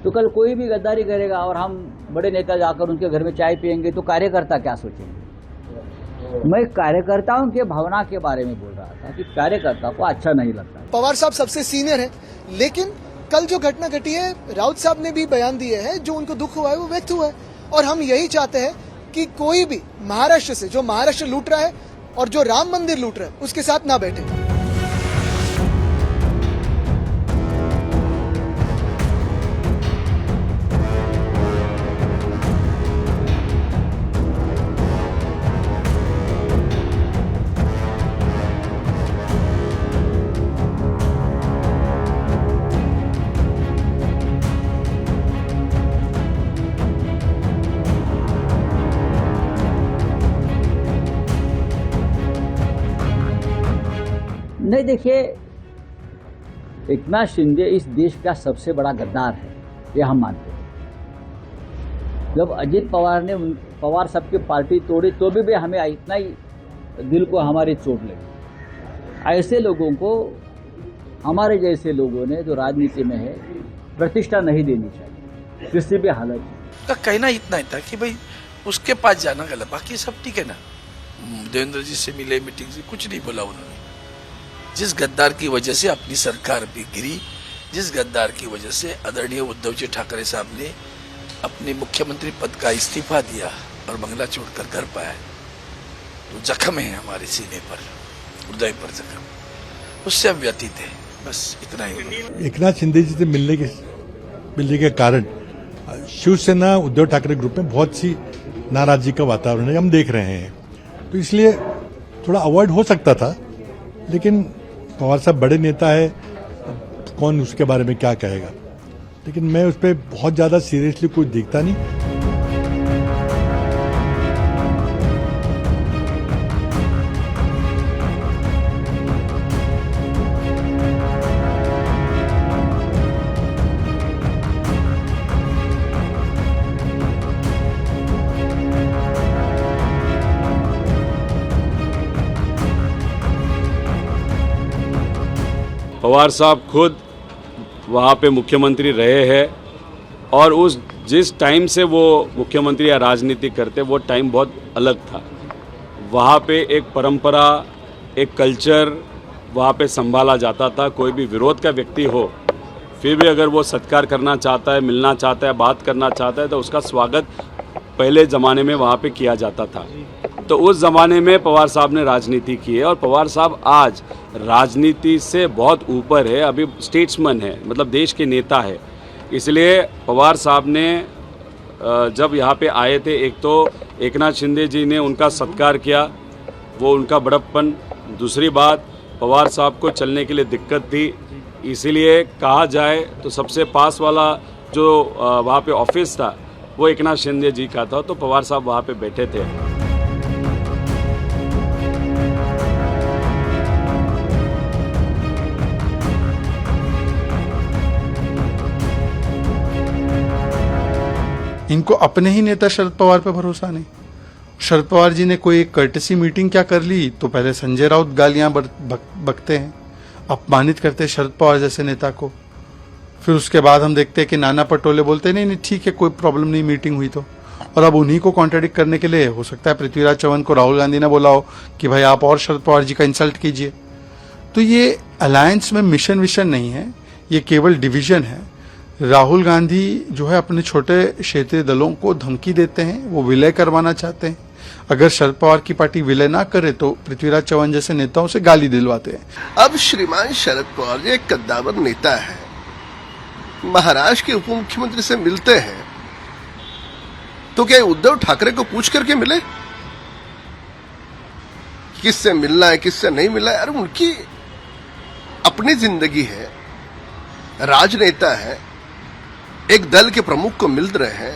तो कल कोई भी गद्दारी करेगा और हम बड़े नेता जाकर उनके घर में चाय पियेंगे तो कार्यकर्ता क्या सोचेंगे। मैं कार्यकर्ताओं के भावना के बारे में बोल रहा था कि कार्यकर्ता को अच्छा नहीं लगता। पवार साहब सबसे सीनियर हैं, लेकिन कल जो घटना घटी है राउत साहब ने भी बयान दिए हैं, जो उनको दुख हुआ है वो व्यक्त हुआ है। और हम यही चाहते हैं कि कोई भी महाराष्ट्र से जो महाराष्ट्र लूट रहा है और जो राम मंदिर लूट रहा है उसके साथ ना बैठे। नहीं, देखिए, एकनाथ शिंदे इस देश का सबसे बड़ा गद्दार है, ये हम मानते हैं। जब अजित पवार ने पवार साहब की पार्टी तोड़ी तो भी हमें इतना ही दिल को हमारी चोट लगी। ऐसे लोगों को, हमारे जैसे लोगों ने जो राजनीति में है, प्रतिष्ठा नहीं देनी चाहिए किसी भी हालत में। का कहना इतना ही था कि भाई उसके पास जाना गलत, बाकी सब ठीक है ना। देवेंद्र जी से मिले, मीटिंग से कुछ नहीं बोला उन्होंने। जिस गद्दार की वजह से अपनी सरकार भी गिरी, जिस गद्दार की वजह से आदरणीय उद्धव जी ठाकरे साहब ने अपने मुख्यमंत्री पद का इस्तीफा दिया और बंगला छोड़कर घर पाया, तो जख्म है हमारे सीने पर, हृदय पर जख्म, उससे हम व्यतीत है। बस इतना ही। एकनाथ शिंदे जी से मिलने के कारण शिवसेना उद्धव ठाकरे ग्रुप में बहुत सी नाराजगी का वातावरण है, हम देख रहे हैं। तो इसलिए थोड़ा अवॉइड हो सकता था, लेकिन पवार साहब बड़े नेता है, कौन उसके बारे में क्या कहेगा। लेकिन मैं उस पर बहुत ज्यादा सीरियसली कुछ देखता नहीं। पवार साहब खुद वहाँ पे मुख्यमंत्री रहे हैं और जिस टाइम से वो मुख्यमंत्री या राजनीति करते, वो टाइम बहुत अलग था। वहाँ पे एक परंपरा, एक कल्चर वहाँ पे संभाला जाता था। कोई भी विरोध का व्यक्ति हो, फिर भी अगर वो सत्कार करना चाहता है, मिलना चाहता है, बात करना चाहता है, तो उसका स्वागत पहले ज़माने में वहाँ पे किया जाता था। तो उस ज़माने में पवार साहब ने राजनीति की है और पवार साहब आज राजनीति से बहुत ऊपर है, अभी स्टेट्समैन है, मतलब देश के नेता है। इसलिए पवार साहब ने जब यहाँ पे आए थे, एक तो एकनाथ शिंदे जी ने उनका सत्कार किया, वो उनका बड़प्पन। दूसरी बात, पवार साहब को चलने के लिए दिक्कत थी, इसीलिए कहा जाए तो सबसे पास वाला जो वहाँ पे ऑफिस था वो एकनाथ शिंदे जी का था, तो पवार साहब वहाँ पे बैठे थे। इनको अपने ही नेता शरद पवार पर भरोसा नहीं। शरद पवार जी ने कोई एक कर्टेसी मीटिंग क्या कर ली तो पहले संजय राउत गालियां बकते हैं, अपमानित करते हैं शरद पवार जैसे नेता को। फिर उसके बाद हम देखते हैं कि नाना पटोले बोलते हैं नहीं ठीक है, कोई प्रॉब्लम नहीं, मीटिंग हुई तो। और अब उन्हीं को कॉन्ट्राडिक्ट करने के लिए हो सकता है पृथ्वीराज चौहान को राहुल गांधी ने बोला हो कि भाई आप और शरद पवार जी का इंसल्ट कीजिए। तो ये अलायंस में मिशन विशन नहीं है, ये केवल डिवीजन है। राहुल गांधी जो है अपने छोटे क्षेत्रीय दलों को धमकी देते हैं, वो विलय करवाना चाहते हैं। अगर शरद पवार की पार्टी विलय ना करे तो पृथ्वीराज चौहान जैसे नेताओं से गाली दिलवाते हैं। अब श्रीमान शरद पवार जी एक कद्दावर नेता है, महाराष्ट्र के उप मुख्यमंत्री से मिलते हैं, तो क्या उद्धव ठाकरे को पूछ करके मिले किससे मिलना है किससे नहीं मिलना है? अरे उनकी अपनी जिंदगी है, राजनेता है, एक दल के प्रमुख को मिल रहे हैं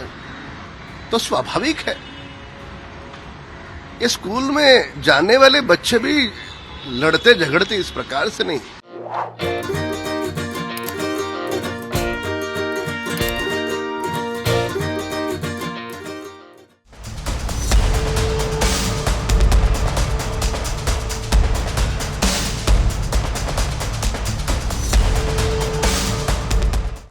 तो स्वाभाविक है। ये स्कूल में जाने वाले बच्चे भी लड़ते झगड़ते इस प्रकार से नहीं।